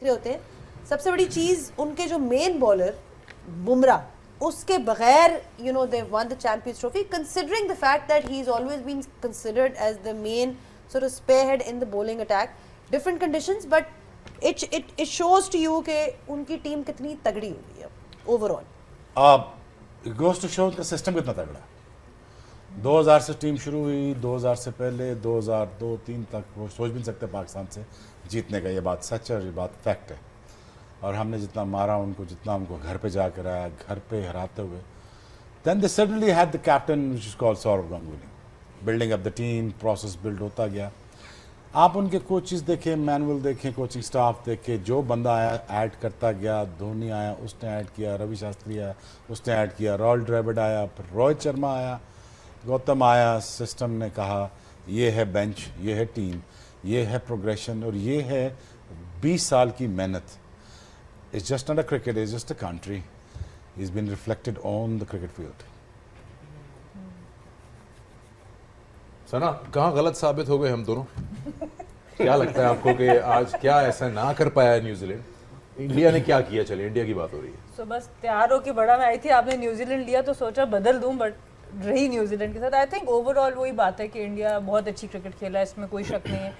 रहे होते हैं। सबसे बड़ी चीज़ उनके जो मेन बॉलर बुमराह, उसके बगैर you know they've won the Champions Trophy, considering the fact that he's always been considered as the main sort of spearhead in the bowling attack. Different conditions, but it shows to you कि उनकी team कितनी तगड़ी हुई है overall. It goes to show उनका system कितना तगड़ा है। 2000 से टीम शुरू हुई, 2000 से पहले 2002-3 तक वो सोच भी नहीं सकते पाकिस्तान से जीतने का। ये बात सच है और ये बात फैक्ट है। और हमने जितना मारा उनको, जितना उनको घर पे जाकर आया, घर पे हराते हुए, then they suddenly had the captain which is called Sourav Ganguly, building up the team, process build होता गया। आप उनके कोचेस देखें, मैनुअल देखें, कोचिंग स्टाफ देखें, जो बंदा आया ऐड करता गया। धोनी आया, उसने ऐड किया, रवि शास्त्री आया, उसने ऐड किया, रॉयल ड्रेविड आया, फिर रोहित शर्मा आया, गौतम आया। सिस्टम ने कहा ये है बेंच, ये है टीम, ये है प्रोग्रेशन और ये है 20 साल की मेहनत। It's just not a cricket, it's just a country. It's been reflected on the cricket field. सना, कहाँ गलत साबित हो गए हम दोनों? क्या लगता है आपको कि आज क्या ऐसा ना कर पाया न्यूजीलैंड? इंडिया ने क्या किया? चले इंडिया की बात हो रही है। So बस तैयार हो के बड़ा मैं आई थी, आपने न्यूजीलैंड लिया तो सोचा बदल दूं, बट रही न्यूजीलैंड के साथ। आई थिंक ओवरऑल वही बात है कि इंडिया बहुत अच्छी क्रिकेट खेला है, इसमें कोई शक नहीं है।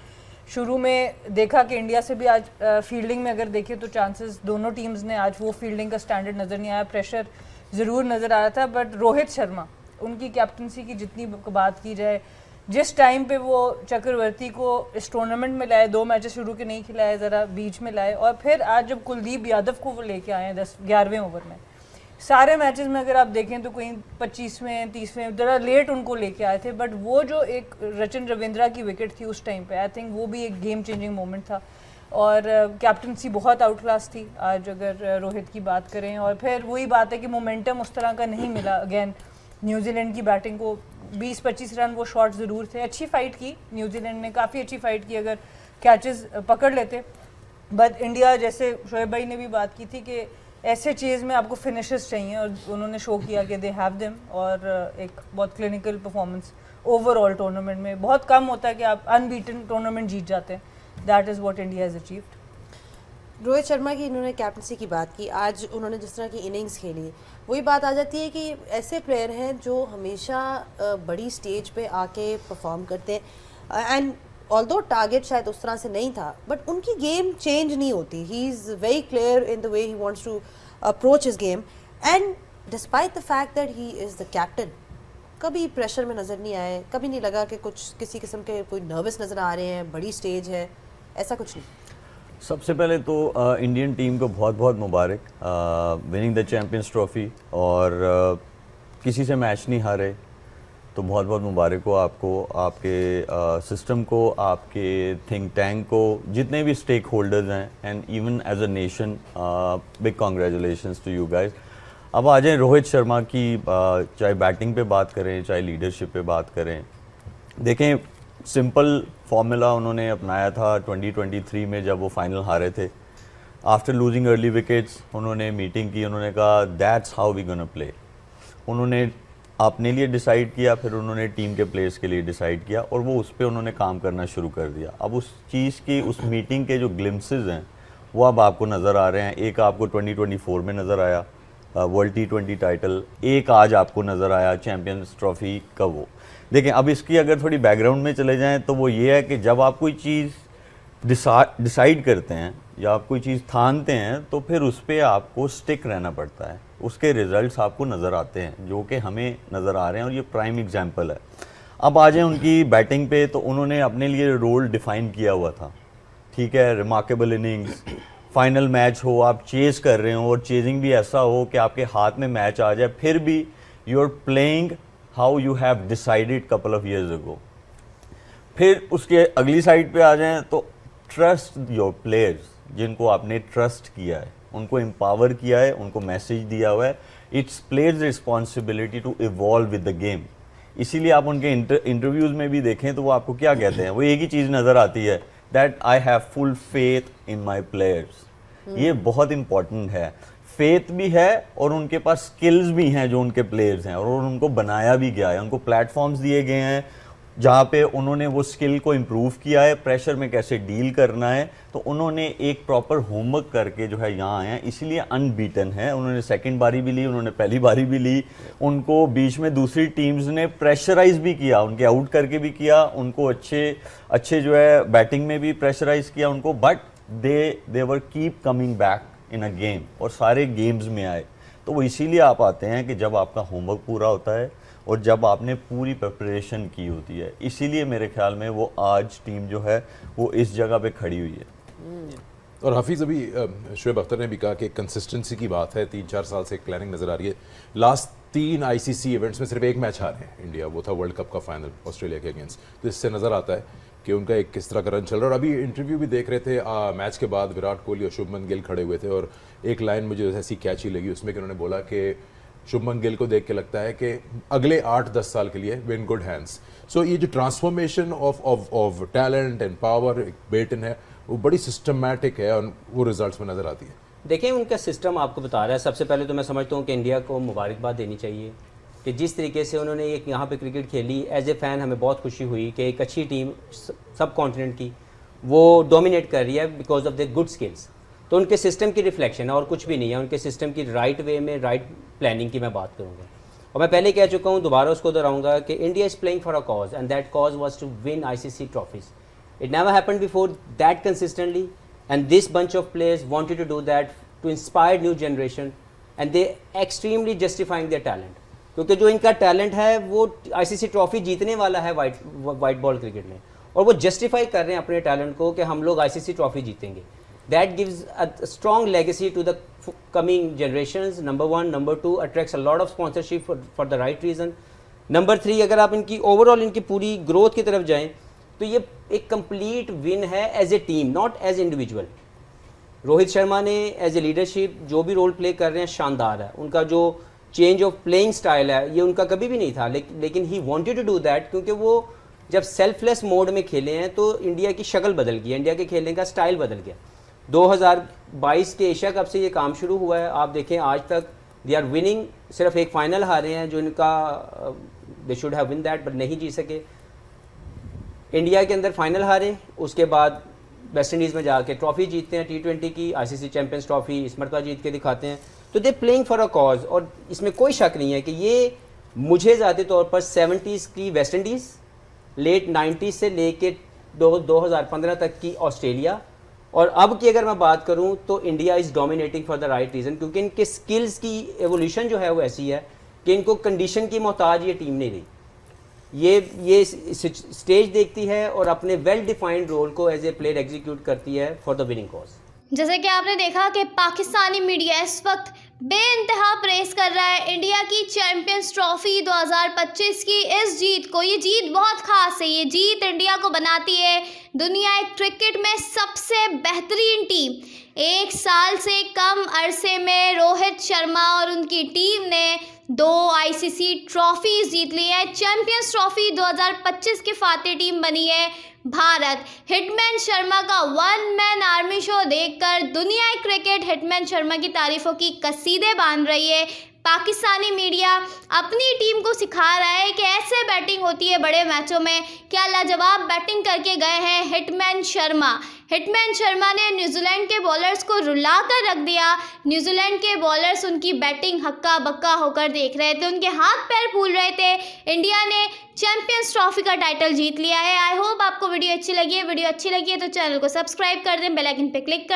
शुरू में देखा कि इंडिया से भी आज फील्डिंग में अगर देखें तो चांसेस दोनों टीम्स ने आज वो फील्डिंग का स्टैंडर्ड नज़र नहीं आया, प्रेशर ज़रूर नज़र आ रहा था। बट रोहित शर्मा, उनकी कैप्टनसी की जितनी बात की जाए, जिस टाइम पे वो चक्रवर्ती को इस टूर्नामेंट में लाए, 2 मैचेस शुरू के नहीं खिलाए, ज़रा बीच में लाए, और फिर आज जब कुलदीप यादव को वो लेके आए हैं 11वें ओवर में, सारे मैचेस में अगर आप देखें तो कहीं 25वें 30वें ज़रा लेट उनको लेके आए थे। बट वो जो एक रचिन रविंद्रा की विकेट थी उस टाइम पे, आई थिंक वो भी एक गेम चेंजिंग मोमेंट था। और कैप्टनसी बहुत आउट क्लास थी आज अगर रोहित की बात करें। और फिर वही बात है कि मोमेंटम उस तरह का नहीं मिला अगेन न्यूजीलैंड की बैटिंग को। 20-25 रन वो शॉट ज़रूर थे। अच्छी फाइट की न्यूजीलैंड ने, काफ़ी अच्छी फाइट की, अगर कैचेस पकड़ लेते। बट इंडिया, जैसे शोएब भाई ने भी बात की थी कि ऐसे चीज़ में आपको फिनिशर्स चाहिए, और उन्होंने शो किया कि दे हैव देम। और एक बहुत क्लिनिकल परफॉर्मेंस ओवरऑल टूर्नामेंट में। बहुत कम होता है कि आप अनबीटन टूर्नामेंट जीत जाते हैं। That is what India has achieved. Rohit Sharma की इन्होंने कैप्टनसी की बात की, आज उन्होंने जिस तरह की इनिंग्स खेली, वही बात आ जाती है कि ऐसे प्लेयर हैं जो हमेशा बड़ी स्टेज पे आके परफॉर्म करते हैं। एंड ऑल्दो टारगेट शायद उस तरह से नहीं था, बट उनकी गेम चेंज नहीं होती। He is very clear in the way he wants to approach his game, and despite the fact that he is the captain, कभी प्रेशर में नज़र नहीं आए, कभी नहीं लगा कि कुछ किसी किस्म के कोई नर्वस नज़र आ रहे हैं, बड़ी स्टेज है, ऐसा कुछ नहीं। सबसे पहले तो इंडियन टीम को बहुत बहुत मुबारक, विनिंग द चैम्पियंस ट्रॉफी। और किसी से मैच नहीं हारे, तो बहुत बहुत मुबारक हो आपको, आपके सिस्टम को, आपके थिंक टैंक को, जितने भी स्टेक होल्डर्स हैं, and even as a nation big congratulations to you guys. अब आ जाएँ रोहित शर्मा की, चाहे बैटिंग पे बात करें, चाहे लीडरशिप पे बात करें। देखें, सिंपल फार्मूला उन्होंने अपनाया था 2023 में जब वो फाइनल हारे थे। आफ्टर लूजिंग अर्ली विकेट्स उन्होंने मीटिंग की, उन्होंने कहा that's how we gonna play. उन्होंने अपने लिए डिसाइड किया, फिर उन्होंने टीम के प्लेयर्स के लिए डिसाइड किया, और वो उस पर उन्होंने काम करना शुरू कर दिया। अब उस चीज़ की, उस मीटिंग के जो ग्लिम्पसेस हैं वो अब आपको नज़र आ रहे हैं। एक आपको 2024 में नज़र आया वर्ल्ड T20 टाइटल, एक आज आपको नज़र आया चैम्पियंस ट्रॉफी का वो। देखें, अब इसकी अगर थोड़ी बैकग्राउंड में चले जाएं तो वो ये है कि जब आप कोई चीज़ डिसाइड करते हैं या आप कोई चीज़ ठानते हैं तो फिर उस पर आपको स्टिक रहना पड़ता है। उसके रिजल्ट्स आपको नज़र आते हैं, जो कि हमें नज़र आ रहे हैं, और ये प्राइम एग्जांपल है। अब आ जाए उनकी बैटिंग पे, तो उन्होंने अपने लिए रोल डिफ़ाइन किया हुआ था। ठीक है, रिमार्केबल इनिंग्स, फाइनल मैच हो, आप चेज़ कर रहे हो, और चेजिंग भी ऐसा हो कि आपके हाथ में मैच आ जाए, फिर भी you are playing how you have decided couple of years ago. फिर उसके अगली साइड पे आ जाएं तो ट्रस्ट योर प्लेयर्स, जिनको आपने ट्रस्ट किया है, उनको एम्पावर किया है, उनको मैसेज दिया हुआ है। It's players responsibility to evolve with the game. इसीलिए आप उनके इंटरव्यूज़ में भी देखें तो वो आपको क्या कहते हैं, वो एक ही चीज़ नज़र आती है, that I have full faith in my players. ये बहुत इंपॉर्टेंट है। फेथ भी है और उनके पास स्किल्स भी हैं जो उनके प्लेयर्स हैं, और उनको बनाया भी गया है, उनको प्लेटफॉर्म्स दिए गए हैं, जहाँ पे उन्होंने वो स्किल को इम्प्रूव किया है, प्रेशर में कैसे डील करना है, तो उन्होंने एक प्रॉपर होमवर्क करके जो है यहाँ आए हैं, इसीलिए अनबीटन है। उन्होंने सेकंड बारी भी ली, उन्होंने पहली बारी भी ली, उनको बीच में दूसरी टीम्स ने प्रेशराइज भी किया, उनके आउट करके भी किया, उनको अच्छे जो है बैटिंग में भी प्रेशराइज किया उनको, but they were keep coming back in a game, और सारे गेम्स में आए। तो वो इसीलिए आप आते हैं कि जब आपका होमवर्क पूरा होता है और जब आपने पूरी प्रिपरेशन की होती है, इसीलिए मेरे ख्याल में वो आज टीम जो है वो इस जगह पे खड़ी हुई है। और हफीज़, अभी शुएब अख्तर ने भी कहा कि कंसिस्टेंसी की बात है, 3-4 साल से प्लानिंग नज़र आ रही है। लास्ट 3 ICC इवेंट्स में सिर्फ एक मैच हारे हैं इंडिया, वो था वर्ल्ड कप का फाइनल ऑस्ट्रेलिया के अगेंस्ट। तो इससे नज़र आता है कि उनका एक किस तरह का रन चल रहा है। और अभी इंटरव्यू भी देख रहे थे मैच के बाद, विराट कोहली और शुभमन गिल खड़े हुए थे, और एक लाइन मुझे ऐसी कैची लगी उसमें कि उन्होंने बोला कि शुभमन गिल को देख के लगता है कि अगले 8-10 साल के लिए वे इन गुड हैंड्स। सो ये जो transformation of talent and power baton है, वो बड़ी सिस्टमैटिक है और वो रिजल्ट्स में नज़र आती है। देखें, उनका सिस्टम आपको बता रहा है। सबसे पहले तो मैं समझता हूँ कि इंडिया को मुबारकबाद देनी चाहिए कि जिस तरीके से उन्होंने एक यहाँ पे क्रिकेट खेली, एज ए फ़ैन हमें बहुत खुशी हुई कि एक अच्छी टीम सब कॉन्टिनेंट की वो डोमिनेट कर रही है because of the good skills. तो उनके सिस्टम की रिफ्लेक्शन है और कुछ भी नहीं है, उनके सिस्टम की राइट वे में राइट प्लानिंग की मैं बात करूँगा। और मैं पहले कह चुका हूँ, दोबारा उसको दोहराऊंगा कि India is playing for a cause and that cause was to win ICC trophies. It never happened before that consistently, and this bunch of players wanted to do that to inspire new generation, and they extremely justifying their talent, क्योंकि जो इनका talent है वो ICC trophy जीतने वाला है white ball cricket में, और वो जस्टिफाई कर रहे हैं अपने टैलेंट को कि हम लोग ICC ट्रॉफी जीतेंगे। That gives a strong legacy to the coming generations, number 1। Number 2, attracts a lot of sponsorship for the right reason. Number 3, अगर आप इनकी ओवरऑल इनकी पूरी ग्रोथ की तरफ जाएँ तो ये एक कंप्लीट विन है as a team, not as individual. Rohit Sharma ने एज ए लीडरशिप जो भी रोल प्ले कर रहे हैं शानदार है। उनका जो चेंज ऑफ प्लेइंग स्टाइल है ये उनका कभी भी नहीं था, लेकिन he wanted to do that, क्योंकि वो जब सेल्फलेस मोड में खेले हैं तो इंडिया की शक्ल बदल गई है, इंडिया के खेलने का स्टाइल बदल गया। 2022 के एशिया कप से ये काम शुरू हुआ है। आप देखें आज तक दे आर विनिंग, सिर्फ एक फाइनल हारे हैं जो इनका they should have win that but नहीं जीत सके। इंडिया के अंदर फाइनल हारे, उसके बाद वेस्ट इंडीज़ में जाके ट्रॉफी जीतते हैं T20 की, ICC चैंपियंस ट्रॉफी इस मरतबा जीत के दिखाते हैं। तो they playing for a cause, और इसमें कोई शक नहीं है कि ये मुझे ज़ाती तौर पर 70s की वेस्ट इंडीज़, लेट 90s से लेके 2015 तक की ऑस्ट्रेलिया, और अब की अगर मैं बात करूं तो India is dominating for the right reason, क्योंकि इनके स्किल्स की एवोल्यूशन जो है वो ऐसी है कि इनको कंडीशन की मोहताज ये टीम नहीं रही। ये स्टेज देखती है और अपने वेल डिफाइंड रोल को एज ए प्लेयर एग्जीक्यूट करती है फॉर द विनिंग कॉज। जैसे कि आपने देखा कि पाकिस्तानी मीडिया इस वक्त बेइंतहा प्रेस कर रहा है इंडिया की चैंपियंस ट्रॉफी 2025 की इस जीत को। ये जीत बहुत खास है, ये जीत इंडिया को बनाती है दुनिया क्रिकेट में सबसे बेहतरीन टीम। 1 साल से कम अरसे में रोहित शर्मा और उनकी टीम ने 2 ICC ट्रॉफीज जीत ली है। चैंपियंस ट्रॉफी 2025 की फातेह टीम बनी है भारत। हिटमैन शर्मा का 1 मैन आर्मी शो देखकर दुनिया क्रिकेट हिटमैन शर्मा की तारीफों की कसीदे बांध रही है। पाकिस्तानी मीडिया अपनी टीम को सिखा रहा है कि ऐसे बैटिंग होती है बड़े मैचों में। क्या लाजवाब बैटिंग करके गए हैं हिटमैन शर्मा। हिटमैन शर्मा ने न्यूजीलैंड के बॉलर्स को रुला कर रख दिया। न्यूजीलैंड के बॉलर्स उनकी बैटिंग हक्का बक्का होकर देख रहे थे, उनके हाथ पैर फूल रहे थे। इंडिया ने चैंपियंस ट्रॉफी का टाइटल जीत लिया है। आई होप आपको वीडियो अच्छी लगी है। वीडियो अच्छी लगी है तो चैनल को सब्सक्राइब कर दें, बेल आइकन पे क्लिक कर